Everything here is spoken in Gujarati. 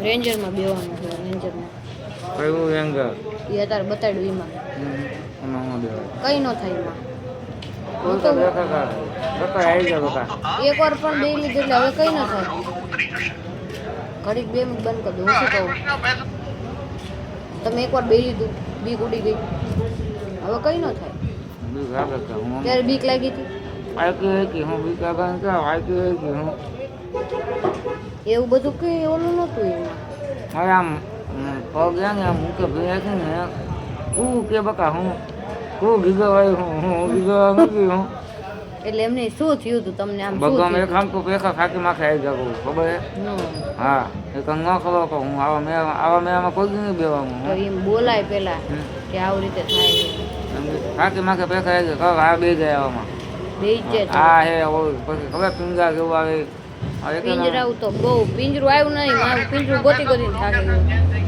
રેન્જરમાં બેવાનું છે રેન્જરમાં. કયું એંગલ? એ અત્યારે બતાડ્યું એમાં. એમાં હું દેવાય કઈ ન થાય એમાં. તું તો બકા આવી જા બકા. એક વાર પણ બે લીધું એટલે હવે કઈ ન થાય. ઘડીક 2 મિનિટ બંધ કરી દો. હું શું કહું? તમે એકવાર બે લીધું, બીક ઉડી ગઈ. હવે કઈ ન થાય. બીક લાગે કે હું ત્યારે બીક લાગી હતી. આઈકી હું બીક લાગે કે આઈકી હું એવું બધું કઈ ઓલું નહોતું એમાં. હવે આમ પગ ને આમ મૂકે ભેયા છે ને તું કે બકા હું ગીગો આવ્યો હું ગીગો નથી હું એટલે એમને શું થયું હતું તમને આમ શું બગમ થયું એક આમ તો પેખા ખાકી માખે આવી જાવ ખબર હે? હા એ કંઈ ન ખબર કે હું આવા મેળામાં કોઈ દી નહીં બેવાનું તો એમ બોલાય પેલા કે આવી રીતે થાય ખાકી માખે પેખા આવી જાય આ બે જાય આવામાં બે છે હા હે પછી ખબર પિંગા કેવું આવે પિંજરાવું તો બહુ પિંજરું આવ્યું નહીં મારું પિંજરું ગોતી ગોતીને થાકી ગયું